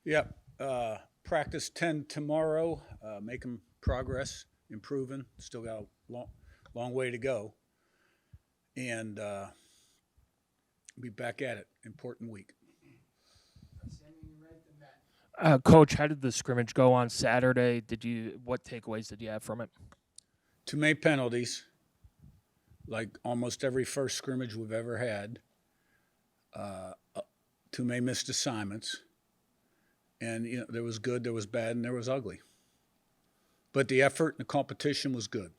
Yep. Practice 10 tomorrow, making progress, improving. Still got a long way to go. And be back at it. Important week. Coach, how did the scrimmage go on Saturday? What takeaways did you have from it? Too many penalties, like almost every first scrimmage we've ever had. Too many missed assignments. And there was good, there was bad, and there was ugly. But the effort and the competition was good.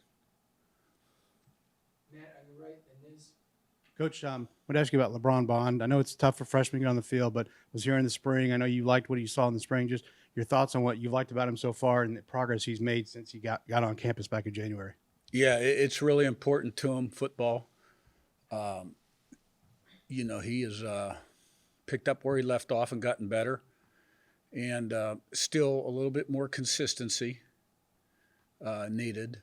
Matt, on the right, and Liz. Coach, I want to ask you about LeBron Bond. I know it's tough for freshmen to get on the field, but was here in the spring. I know you liked what you saw in the spring. Just your thoughts on what you've liked about him so far and the progress he's made since he got on campus back in January. Yeah, it's really important to him, football. He has picked up where he left off and gotten better. And still a little bit more consistency needed.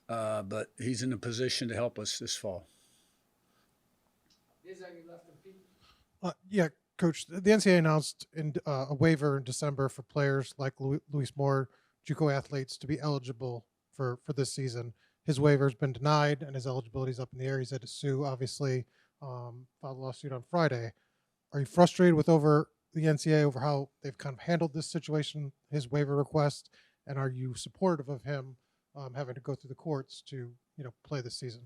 But he's in a position to help us this fall. Liz, on your left, and Pete. Yeah, Coach, the NCAA announced a waiver in December for players like Luis Moore, JUCO athletes, to be eligible for this season. His waiver has been denied, and his eligibility is up in the air. He's had to sue, obviously, filed a lawsuit on Friday. Are you frustrated with the NCAA over how they've kind of handled this situation, his waiver request, and are you supportive of him having to go through the courts to play this season?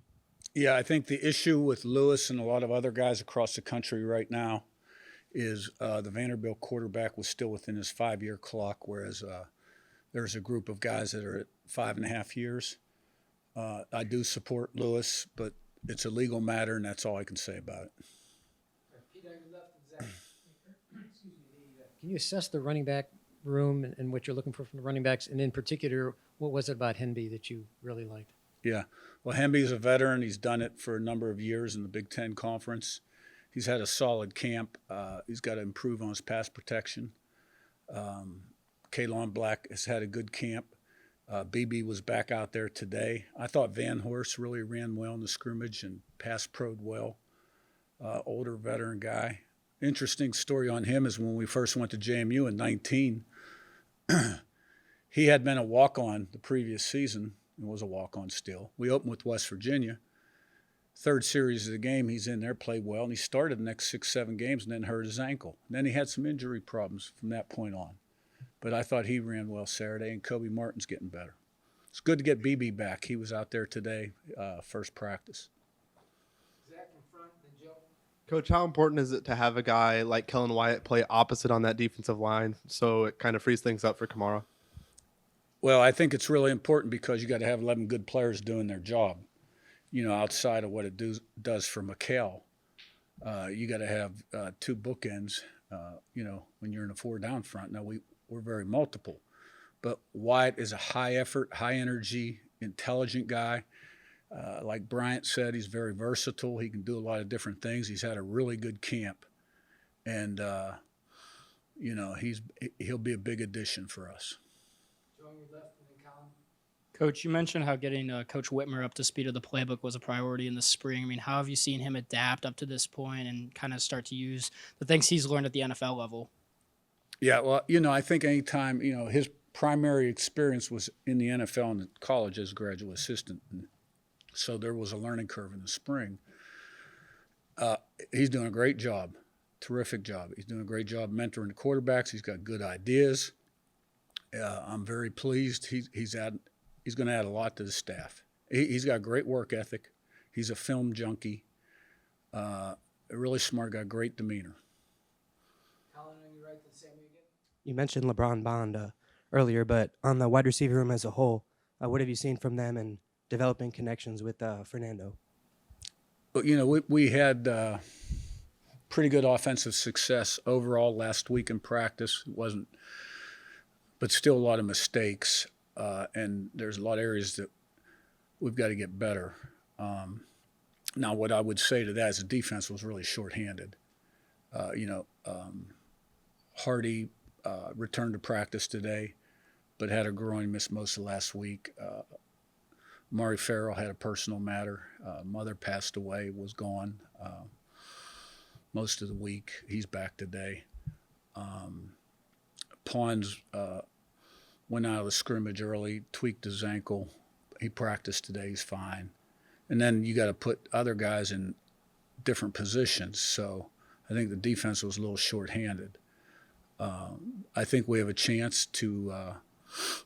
Yeah, I think the issue with Lewis and a lot of other guys across the country right now is the Vanderbilt quarterback was still within his 5-year clock, whereas there's a group of guys that are at 5.5 years. I do support Lewis, but it's a legal matter, and that's all I can say about it. Pete, on your left, and Zach. Can you assess the running back room and what you're looking for from the running backs? And in particular, what was it about Henby that you really liked? Yeah. Well, Hemby's a veteran. He's done it for a number of years in the Big Ten Conference. He's had a solid camp. He's got to improve on his pass protection. Kalon Black has had a good camp. BB was back out there today. I thought Van Horst really ran well in the scrimmage and pass pro'd well. Older veteran guy. Interesting story on him is when we first went to JMU in 19, he had been a walk-on the previous season and was a walk-on still. We opened with West Virginia. Third series of the game, he's in there, played well, and he started the next 6-7 games and then hurt his ankle. And then he had some injury problems from that point on. But I thought he ran well Saturday, and Kobe Martin's getting better. It's good to get BB back. He was out there today, first practice. Zach in front, then Joe. Coach, how important is it to have a guy like Kellen Wyatt play opposite on that defensive line so it kind of frees things up for Kamara? Well, I think it's really important because you got to have 11 good players doing their job, outside of what it does for McHale. You got to have 2 bookends, when you're in a 4-down front. Now, we're very multiple. But Wyatt is a high-effort, high-energy, intelligent guy. Like Bryant said, he's very versatile. He can do a lot of different things. He's had a really good camp. And, he'll be a big addition for us. Joe on your left, and then Colin. Coach, you mentioned how getting Coach Whitmer up to speed of the playbook was a priority in the spring. I mean, how have you seen him adapt up to this point and kind of start to use the things he's learned at the NFL level? Yeah, well, I think anytime, his primary experience was in the NFL and college as a graduate assistant. And so there was a learning curve in the spring. He's doing a great job, terrific job. He's doing a great job mentoring the quarterbacks. He's got good ideas. I'm very pleased. He's going to add a lot to the staff. He's got a great work ethic. He's a film junkie. A really smart guy, great demeanor. Colin on your right, then Sammy again. You mentioned LeBron Bond earlier, but on the wide receiver room as a whole, what have you seen from them in developing connections with Fernando? But, we had pretty good offensive success overall last week in practice. It wasn't, but still a lot of mistakes. And there's a lot of areas that we've got to get better. Now, what I would say to that is the defense was really shorthanded. Hardy returned to practice today, but had a groin, missed most of last week. Mari Farrell had a personal matter. Mother passed away, was gone most of the week. He's back today. Pons went out of the scrimmage early, tweaked his ankle. He practiced today. He's fine. And then you got to put other guys in different positions. So I think the defense was a little shorthanded. I think we have a chance to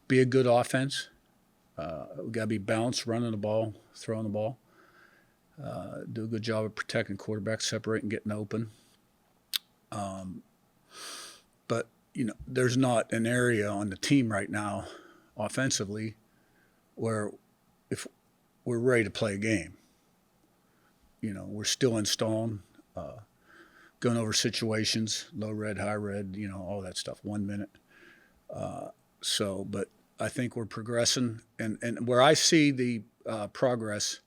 be a good offense. We got to be balanced, running the ball, throwing the ball. Do a good job of protecting quarterbacks, separating, getting open. But there's not an area on the team right now, offensively, where if we're ready to play a game. We're still installing, going over situations, low red, high red, all that stuff, 1 minute. But I think we're progressing. And where I see the progress,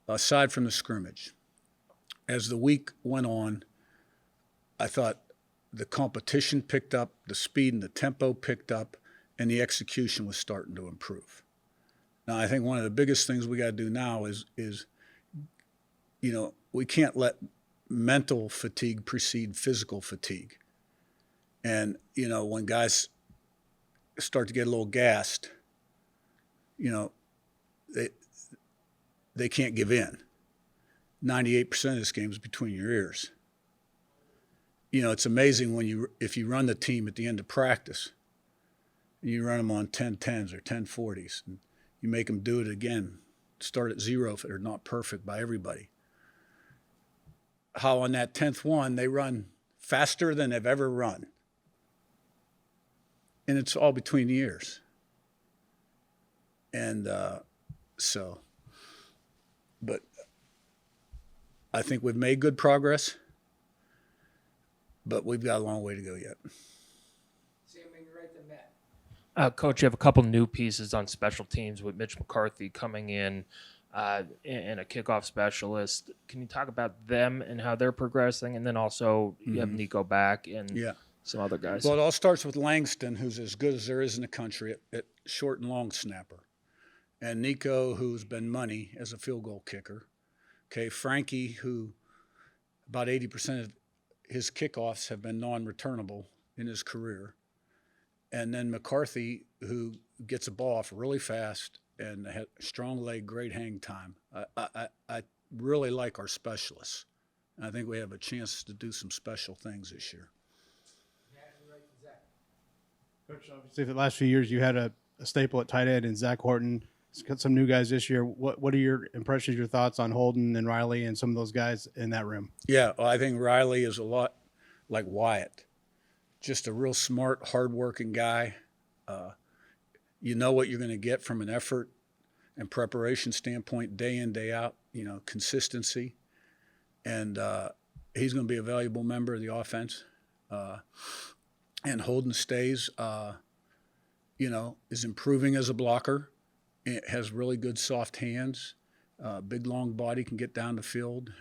aside from the scrimmage, as the week went on, I thought the competition picked up, the speed and the tempo picked up, and the execution was starting to improve. Now, I think one of the biggest things we got to do now is we can't let mental fatigue precede physical fatigue. And, when guys start to get a little gassed, they can't give in. 98% of this game is between your ears. It's amazing if you run the team at the end of practice, and you run them on 10-10s or 10-40s, and you make them do it again, start at zero if they're not perfect by everybody. How on that 10th one, they run faster than they've ever run. And it's all between the ears. And but I think we've made good progress, but we've got a long way to go yet. Sam, when you're right to Matt. Coach, you have a couple new pieces on special teams with Mitch McCarthy coming in and a kickoff specialist. Can you talk about them and how they're progressing? And then also you have Nico back and some other guys. Well, it all starts with Langston, who's as good as there is in the country at short and long snapper. And Nico, who's been money as a field goal kicker. Okay, Frankie, who about 80% of his kickoffs have been non-returnable in his career. And then McCarthy, who gets a ball off really fast and had strong leg, great hang time. I really like our specialists. And I think we have a chance to do some special things this year. Matt, you're right to Zach. Coach, obviously, for the last few years, you had a staple at tight end in Zach Horton. It's got some new guys this year. What are your impressions, your thoughts on Holden and Riley and some of those guys in that room? Yeah, well, I think Riley is a lot like Wyatt. Just a real smart, hardworking guy. You know what you're going to get from an effort and preparation standpoint, day in, day out, consistency. And he's going to be a valuable member of the offense. And Holden stays, is improving as a blocker. It has really good soft hands, big, long body, can get down the field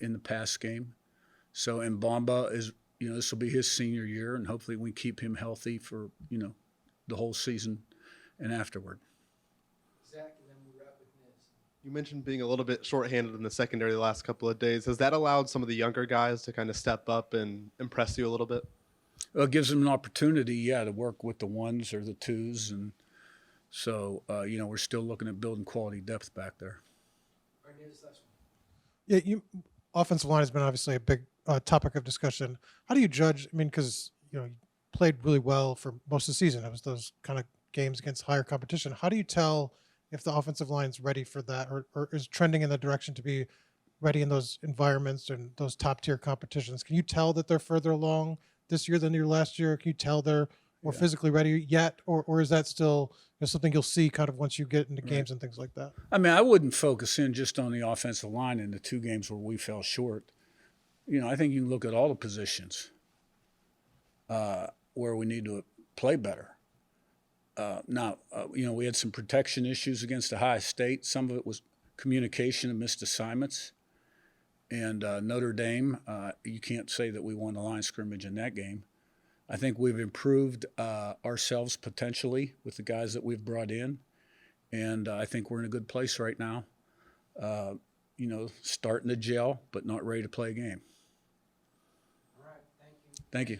in the pass game. So, and Bomba is, this will be his senior year, and hopefully we keep him healthy for, the whole season and afterward. Zach, and then we'll wrap with Niz. You mentioned being a little bit shorthanded in the secondary the last couple of days. Has that allowed some of the younger guys to kind of step up and impress you a little bit? Well, it gives them an opportunity, to work with the ones or the twos. And so, we're still looking at building quality depth back there. All right, Niz, last one. Yeah, offensive line has been obviously a big topic of discussion. How do you judge? I mean, because you played really well for most of the season. It was those kind of games against higher competition. How do you tell if the offensive line's ready for that, or is trending in the direction to be ready in those environments and those top tier competitions? Can you tell that they're further along this year than your last year? Can you tell they're more physically ready yet, or is that still something you'll see kind of once you get into games and things like that? I mean, I wouldn't focus in just on the offensive line in the two games where we fell short. I think you can look at all the positions where we need to play better. We had some protection issues against Ohio State. Some of it was communication and missed assignments. And Notre Dame, you can't say that we won the line scrimmage in that game. I think we've improved ourselves potentially with the guys that we've brought in. And I think we're in a good place right now. Starting to gel, but not ready to play a game. All right, thank you. Thank you.